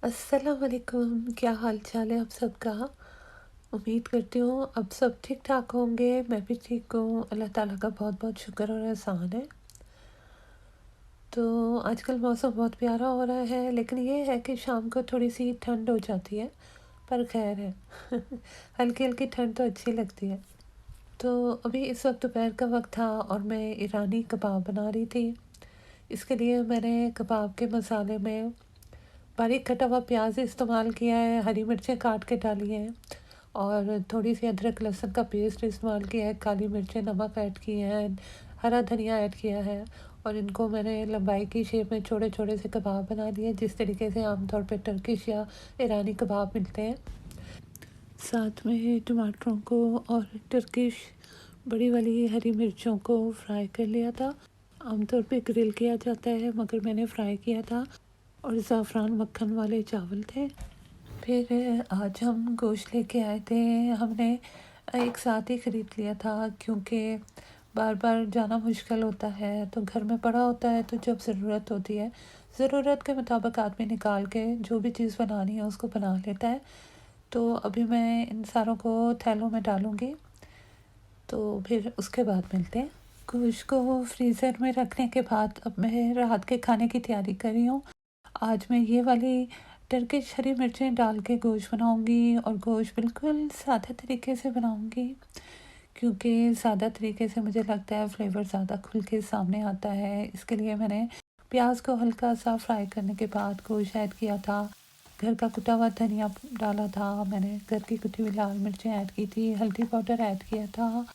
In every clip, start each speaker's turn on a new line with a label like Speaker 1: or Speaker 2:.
Speaker 1: अस्सलाम वालेकुम। क्या हाल चाल है आप सबका। उम्मीद करती हूँ अब सब ठीक ठाक होंगे। मैं भी ठीक हूँ, अल्लाह ताला का बहुत बहुत शुक्र और एहसान है। तो आजकल मौसम बहुत प्यारा हो रहा है, लेकिन ये है कि शाम को थोड़ी सी ठंड हो जाती है, पर खैर है। हल्की हल्की ठंड तो अच्छी लगती है। तो अभी इस वक्त दोपहर का वक्त था और मैं ईरानी कबाब बना रही थी। इसके लिए मैंने कबाब के मसाले में बारीक कटा हुआ प्याज इस्तेमाल किया है, हरी मिर्चें काट के डाली हैं और थोड़ी सी अदरक लहसुन का पेस्ट इस्तेमाल किया है, काली मिर्चें, नमक ऐड किए हैं, हरा धनिया ऐड किया है और इनको मैंने लंबाई की शेप में छोटे छोटे से कबाब बना लिए, जिस तरीके से आमतौर पे टर्किश या ईरानी कबाब मिलते हैं। साथ में टमाटरों को और टर्किश बड़ी वाली हरी मिर्चों को फ्राई कर लिया था। आमतौर पे ग्रिल किया जाता है, मगर मैंने फ्राई किया था। और ज़ाफ़रान मक्खन वाले चावल थे। फिर आज हम गोश्त लेके आए थे। हमने एक साथ ही ख़रीद लिया था, क्योंकि बार बार जाना मुश्किल होता है, तो घर में पड़ा होता है, तो जब ज़रूरत होती है, ज़रूरत के मुताबिक आदमी निकाल के जो भी चीज़ बनानी है उसको बना लेता है। तो अभी मैं इन सारों को थैलों में डालूँगी, तो फिर उसके बाद मिलते हैं। गोश्त को फ्रीज़र में रखने के बाद अब मैं रात के खाने की तैयारी कर रही हूँ। आज मैं ये वाली टर्किश हरी मिर्चें डाल के गोश्त बनाऊंगी और गोश्त बिल्कुल सादा तरीके से बनाऊंगी, क्योंकि सादा तरीके से मुझे लगता है फ्लेवर ज़्यादा खुल के सामने आता है। इसके लिए मैंने प्याज को हल्का सा फ्राई करने के बाद गोश्त ऐड किया था। घर का कुटा हुआ धनिया डाला था, मैंने घर की कुटी हुई लाल मिर्चें ऐड की थी, हल्दी पाउडर ऐड किया था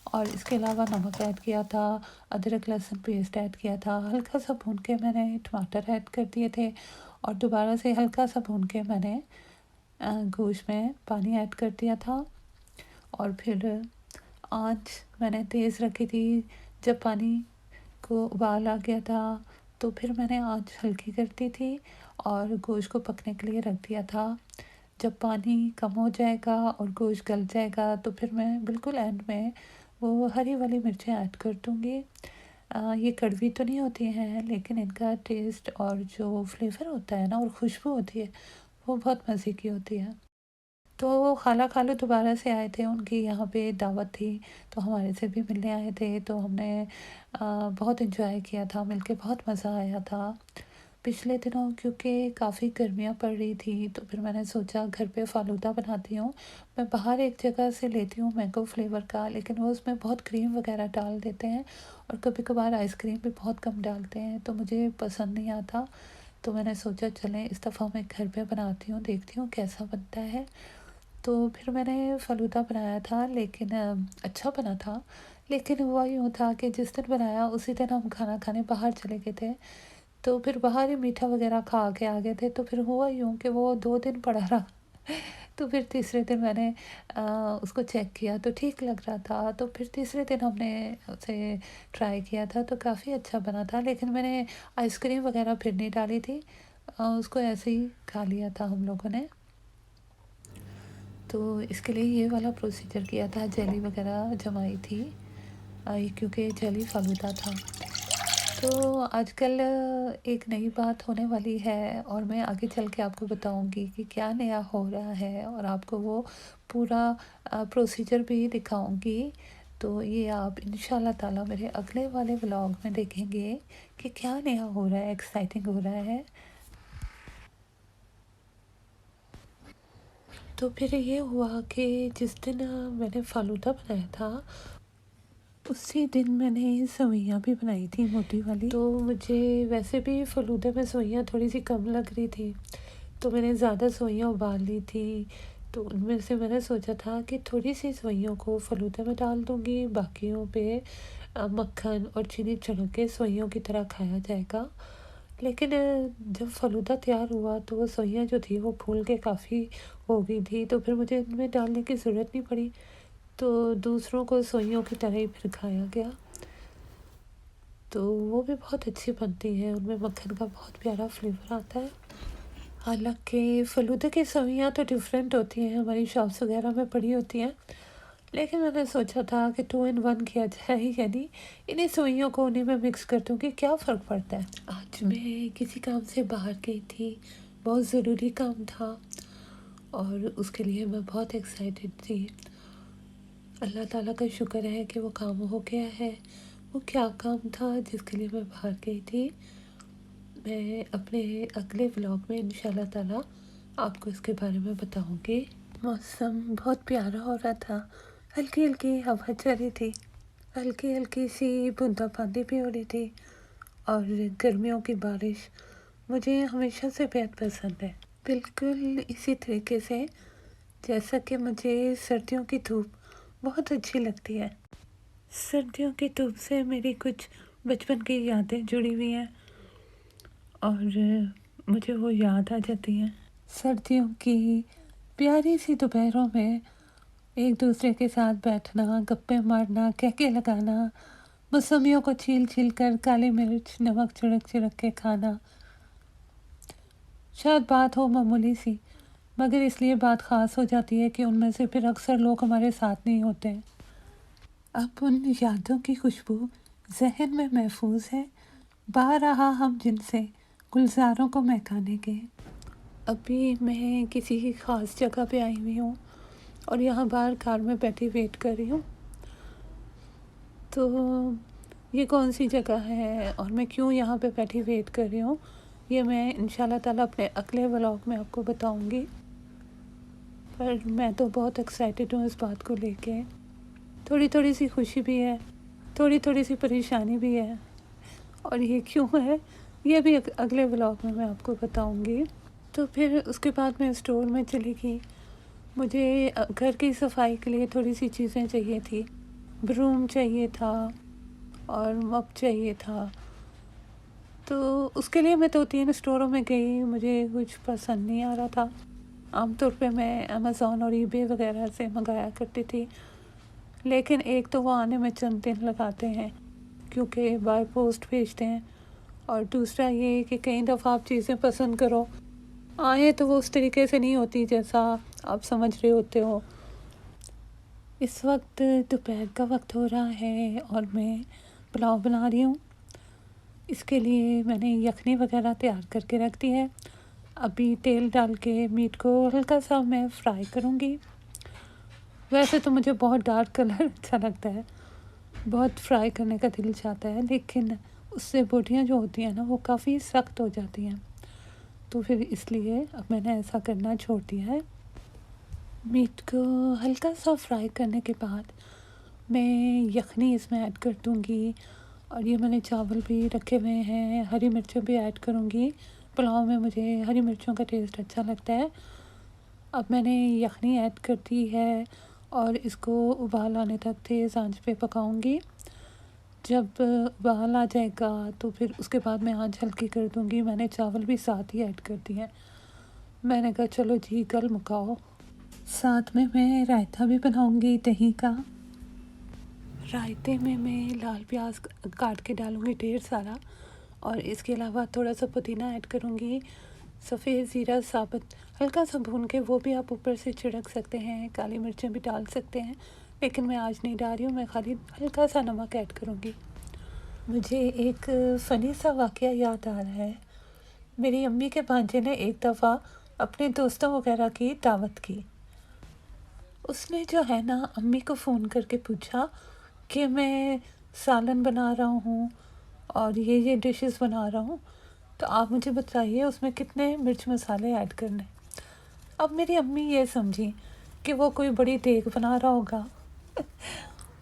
Speaker 1: और इसके अलावा नमक ऐड किया था, अदरक लहसुन पेस्ट ऐड किया था। हल्का सा भून के मैंने टमाटर ऐड कर दिए थे और दोबारा से हल्का सा भून के मैंने गोश्त में पानी ऐड कर दिया था और फिर आँच मैंने तेज़ रखी थी। जब पानी को उबाल आ गया था, तो फिर मैंने आँच हल्की कर दी थी और गोश्त को पकने के लिए रख दिया था। जब पानी कम हो जाएगा और गोश्त गल जाएगा, तो फिर मैं बिल्कुल एंड में वो हरी वाली मिर्चें ऐड कर दूँगी। ये कड़वी तो नहीं होती हैं, लेकिन इनका टेस्ट और जो फ्लेवर होता है ना और खुशबू होती है, वो बहुत मज़े की होती है। तो खाला खालू दोबारा से आए थे, उनकी यहाँ पे दावत थी, तो हमारे से भी मिलने आए थे, तो हमने बहुत एंजॉय किया था, मिलके बहुत मज़ा आया था। पिछले दिनों क्योंकि काफ़ी गर्मियाँ पड़ रही थी, तो फिर मैंने सोचा घर पे फ़ालूदा बनाती हूँ। मैं बाहर एक जगह से लेती हूँ मैंगो फ्लेवर का, लेकिन वो उसमें बहुत क्रीम वगैरह डाल देते हैं और कभी-कभार आइसक्रीम भी बहुत कम डालते हैं, तो मुझे पसंद नहीं आता। तो मैंने सोचा चलें इस दफ़ा मैं घर पे बनाती हूँ, देखती हूँ कैसा बनता है। तो फिर मैंने फ़ालूदा बनाया था, लेकिन अच्छा बना था। लेकिन हुआ यूँ था कि जिस दिन बनाया उसी दिन हम खाना खाने बाहर चले गए थे। तो फिर बाहर ही मीठा वग़ैरह खा के आ गए थे, तो फिर हुआ यूँ कि वो 2 दिन पड़ा रहा। तो फिर तीसरे दिन मैंने उसको चेक किया तो ठीक लग रहा था, तो फिर तीसरे दिन हमने उसे ट्राई किया था, तो काफ़ी अच्छा बना था। लेकिन मैंने आइसक्रीम वग़ैरह फिर नहीं डाली थी, उसको ऐसे ही खा लिया था हम लोगों ने। तो इसके लिए ये वाला प्रोसीजर किया था, जेली वग़ैरह जमाई थी, ये क्योंकि जेली फ़ालूदा था। तो आजकल एक नई बात होने वाली है और मैं आगे चल के आपको बताऊंगी कि क्या नया हो रहा है और आपको वो पूरा प्रोसीजर भी दिखाऊंगी। तो ये आप इंशाल्लाह ताला मेरे अगले वाले व्लॉग में देखेंगे कि क्या नया हो रहा है, एक्साइटिंग हो रहा है। तो फिर ये हुआ कि जिस दिन मैंने फ़ालूदा बनाया था, उसी दिन मैंने सेवइयाँ भी बनाई थी मोटी वाली। तो मुझे वैसे भी फ़ालूदे में सेवइयाँ थोड़ी सी कम लग रही थी, तो मैंने ज़्यादा सेवइयाँ उबाल ली थी। तो उनमें से मैंने सोचा था कि थोड़ी सी सेवइयों को फ़ालूदे में डाल दूँगी, बाकियों पे मक्खन और चीनी छिड़क के सेवइयों की तरह खाया जाएगा। लेकिन जब फ़ालूदा तैयार हुआ, तो वो सेवइयाँ जो थी वो फूल के काफ़ी हो गई थी, तो फिर मुझे इनमें डालने की ज़रूरत नहीं पड़ी। तो दूसरों को सेवइयों की तरह ही फिर खाया गया। तो वो भी बहुत अच्छी बनती हैं, उनमें मक्खन का बहुत प्यारा फ्लेवर आता है। हालाँकि फ़ालूदा की सेवइयाँ तो डिफ़रेंट होती हैं, हमारी शॉप्स वग़ैरह में पड़ी होती हैं। लेकिन मैंने सोचा था कि 2 इन 1 किया जाए, यानी इन्हीं सेवइयों को उन्हीं में मिक्स कर दूँ कि क्या फ़र्क पड़ता है। आज मैं किसी काम से बाहर गई थी, बहुत ज़रूरी काम था और उसके लिए मैं बहुत एक्साइटेड थी। अल्लाह ताला का शुक्र है कि वो काम हो गया है। वो क्या काम था जिसके लिए मैं बाहर गई थी, मैं अपने अगले व्लॉग में इंशाल्लाह ताला आपको इसके बारे में बताऊंगी। मौसम बहुत प्यारा हो रहा था, हल्की हल्की हवा चल रही थी, हल्की हल्की सी बूंदाबांदी भी हो रही थी। और गर्मियों की बारिश मुझे हमेशा से बेहद पसंद है, बिल्कुल इसी तरीके से जैसा कि मुझे सर्दियों की धूप बहुत अच्छी लगती है। सर्दियों की धूप से मेरी कुछ बचपन की यादें जुड़ी हुई हैं और मुझे वो याद आ जाती हैं। सर्दियों की प्यारी सी दोपहरों में एक दूसरे के साथ बैठना, गप्पे मारना, कहके लगाना, मौसमियों को छील छील कर काली मिर्च नमक छिड़क छिड़क के खाना। शायद बात हो मामूली सी, मगर इसलिए बात ख़ास हो जाती है कि उनमें से फिर अक्सर लोग हमारे साथ नहीं होते। अब उन यादों की खुशबू जहन में महफूज है, बाहर रहा हम जिनसे गुलजारों को महकाने के। अभी मैं किसी ख़ास जगह पे आई हुई हूँ और यहाँ बाहर कार में बैठी वेट कर रही हूँ। तो ये कौन सी जगह है और मैं क्यों यहाँ पे बैठी वेट कर रही हूँ, ये मैं इंशाल्लाह ताला अपने अगले व्लॉग में आपको बताऊँगी। पर मैं तो बहुत एक्साइटेड हूँ इस बात को लेके। थोड़ी थोड़ी सी खुशी भी है, थोड़ी थोड़ी सी परेशानी भी है, और ये क्यों है ये भी अगले व्लॉग में मैं आपको बताऊँगी। तो फिर उसके बाद मैं स्टोर में चली गई। मुझे घर की सफाई के लिए थोड़ी सी चीज़ें चाहिए थी, ब्रूम चाहिए था और मप चाहिए था। तो उसके लिए मैं 2-3 स्टोरों में गई, मुझे कुछ पसंद नहीं आ रहा था। आमतौर पे मैं अमेज़ॉन और ईबे वगैरह से मंगाया करती थी, लेकिन एक तो वो आने में चंद दिन लगाते हैं क्योंकि बाय पोस्ट भेजते हैं, और दूसरा ये कि कई दफ़ा आप चीज़ें पसंद करो, आए तो वो उस तरीके से नहीं होती जैसा आप समझ रहे होते हो। इस वक्त दोपहर का वक्त हो रहा है और मैं पुलाव बना रही हूँ। इसके लिए मैंने यखनी वगैरह तैयार करके रख दी है। अभी तेल डाल के मीट को हल्का सा मैं फ्राई करूँगी। वैसे तो मुझे बहुत डार्क कलर अच्छा लगता है, बहुत फ्राई करने का दिल चाहता है, लेकिन उससे बोटियाँ जो होती हैं ना वो काफ़ी सख्त हो जाती हैं, तो फिर इसलिए अब मैंने ऐसा करना छोड़ दिया है। मीट को हल्का सा फ्राई करने के बाद मैं यखनी इसमें ऐड कर दूँगी, और ये मैंने चावल भी रखे हुए हैं, हरी मिर्चें भी ऐड करूँगी। पुलाव में मुझे हरी मिर्चों का टेस्ट अच्छा लगता है। अब मैंने यखनी ऐड कर दी है और इसको उबाल आने तक तेज़ आंच पे पकाऊंगी। जब उबाल आ जाएगा तो फिर उसके बाद मैं आंच हल्की कर दूंगी। मैंने चावल भी साथ ही ऐड कर दिए हैं। मैंने कहा चलो जी गल मुकाओ। साथ में मैं रायता भी बनाऊंगी दही का। रायते में मैं लाल प्याज काट के डालूंगी ढेर सारा, और इसके अलावा थोड़ा सा पुदीना ऐड करूंगी, सफ़ेद ज़ीरा साबुत हल्का सा भून के वो भी आप ऊपर से छिड़क सकते हैं, काली मिर्चें भी डाल सकते हैं, लेकिन मैं आज नहीं डाल रही हूँ, मैं खाली हल्का सा नमक ऐड करूँगी। मुझे एक फ़नी सा वाक़या याद आ रहा है। मेरी अम्मी के भांजे ने एक दफ़ा अपने दोस्तों वगैरह की दावत की। उसने जो है ना अम्मी को फ़ोन करके पूछा कि मैं सालन बना रहा हूँ और ये डिशेस बना रहा हूँ, तो आप मुझे बताइए उसमें कितने मिर्च मसाले ऐड करने। अब मेरी अम्मी ये समझी कि वो कोई बड़ी देग बना रहा होगा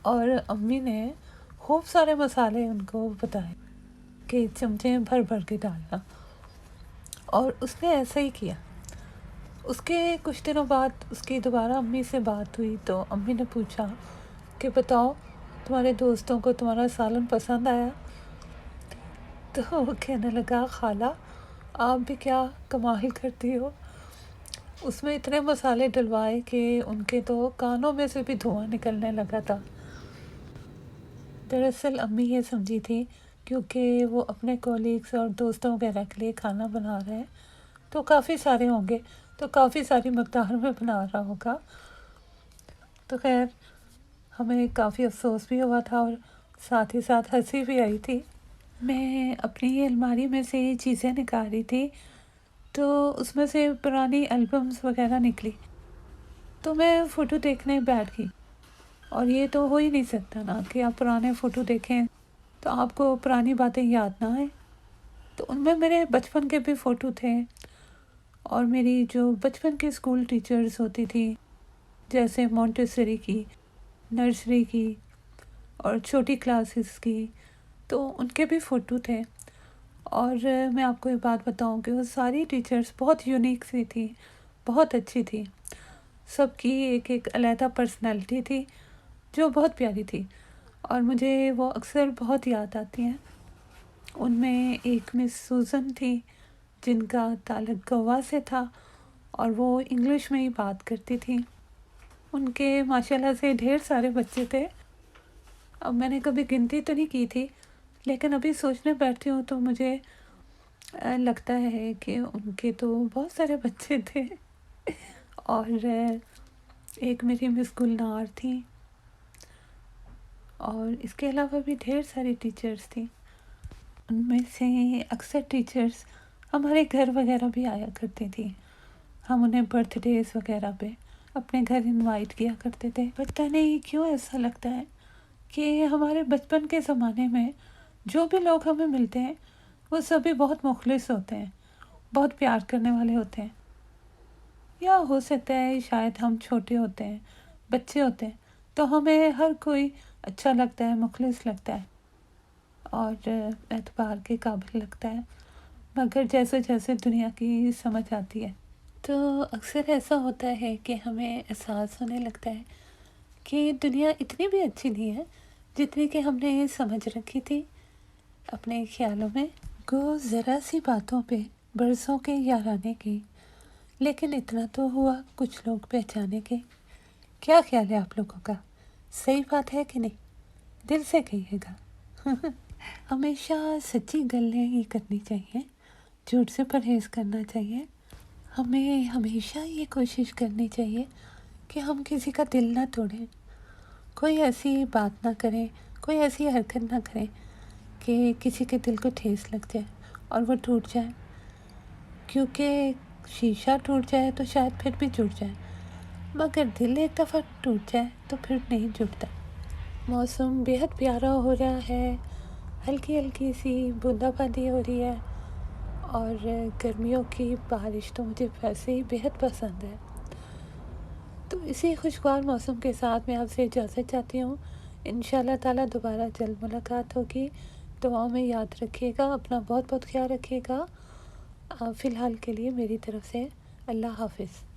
Speaker 1: और अम्मी ने खूब सारे मसाले उनको बताए कि चमचे भर भर के डालना, और उसने ऐसा ही किया। उसके कुछ दिनों बाद उसकी दोबारा अम्मी से बात हुई तो अम्मी ने पूछा कि बताओ तुम्हारे दोस्तों को तुम्हारा सालन पसंद आया? तो वो कहने लगा खाला आप भी क्या कमाल करती हो, उसमें इतने मसाले डलवाए कि उनके तो कानों में से भी धुआं निकलने लगा था। दरअसल अम्मी ये समझी थी क्योंकि वो अपने कॉलीग्स और दोस्तों वगैरह के लिए खाना बना रहे हैं तो काफ़ी सारे होंगे, तो काफ़ी सारी मकदार में बना रहा होगा। तो खैर हमें काफ़ी अफसोस भी हुआ था और साथ ही साथ हंसी भी आई थी। मैं अपनी अलमारी में से चीज़ें निकाल रही थी तो उसमें से पुरानी एल्बम्स वगैरह निकली, तो मैं फ़ोटो देखने बैठ गई। और ये तो हो ही नहीं सकता ना कि आप पुराने फ़ोटो देखें तो आपको पुरानी बातें याद ना आए। तो उनमें मेरे बचपन के भी फ़ोटो थे, और मेरी जो बचपन की स्कूल टीचर्स होती थी, जैसे मोंटेसरी की, नर्सरी की और छोटी क्लासेस की, तो उनके भी फ़ोटो थे। और मैं आपको एक बात बताऊं कि वो सारी टीचर्स बहुत यूनिक सी थी, बहुत अच्छी थी। सबकी एक एक अलहदा पर्सनैलिटी थी जो बहुत प्यारी थी, और मुझे वो अक्सर बहुत याद आती हैं। उनमें एक मिस सूज़न थी जिनका ताल्लुक़ गोवा से था, और वो इंग्लिश में ही बात करती थी। उनके माशाल्लाह से ढेर सारे बच्चे थे। अब मैंने कभी गिनती तो नहीं की थी, लेकिन अभी सोचने बैठती हूँ तो मुझे लगता है कि उनके तो बहुत सारे बच्चे थे। और एक मेरी मिस गुलनार थी, और इसके अलावा भी ढेर सारी टीचर्स थी। उनमें से अक्सर टीचर्स हमारे घर वगैरह भी आया करती थी। हम उन्हें बर्थडेज़ वगैरह पे अपने घर इनवाइट किया करते थे। पता नहीं क्यों ऐसा लगता है कि हमारे बचपन के ज़माने में जो भी लोग हमें मिलते हैं वो सभी बहुत मुखलिस होते हैं, बहुत प्यार करने वाले होते हैं। या हो सकता है शायद हम छोटे होते हैं, बच्चे होते हैं, तो हमें हर कोई अच्छा लगता है, मुखलिस लगता है और एतबार के काबिल लगता है। मगर जैसे जैसे दुनिया की समझ आती है तो अक्सर ऐसा होता है कि हमें एहसास होने लगता है कि दुनिया इतनी भी अच्छी नहीं है जितनी कि हमने समझ रखी थी अपने ख्यालों में। को ज़रा सी बातों पे बरसों के याराने की, लेकिन इतना तो हुआ कुछ लोग पहचाने के। क्या ख्याल है आप लोगों का, सही बात है कि नहीं? दिल से कहिएगा। हमेशा सच्ची गल्लें ही करनी चाहिए, झूठ से परहेज़ करना चाहिए। हमें हमेशा ये कोशिश करनी चाहिए कि हम किसी का दिल ना तोड़ें, कोई ऐसी बात ना करें, कोई ऐसी हरकत ना करें कि किसी के दिल को ठेस लग जाए और वो टूट जाए। क्योंकि शीशा टूट जाए तो शायद फिर भी जुड़ जाए, मगर दिल एक दफ़ा टूट जाए तो फिर नहीं जुड़ता। मौसम बेहद प्यारा हो रहा है, हल्की हल्की सी बूंदाबांदी हो रही है, और गर्मियों की बारिश तो मुझे वैसे ही बेहद पसंद है। तो इसी खुशगवार मौसम के साथ मैं आपसे इजाज़त चाहती हूँ। इंशाल्लाह ताला दोबारा जल्द मुलाकात होगी। दुआओं में याद रखिएगा, अपना बहुत बहुत ख्याल रखिएगा। फ़िलहाल के लिए मेरी तरफ से अल्लाह हाफ़िज़।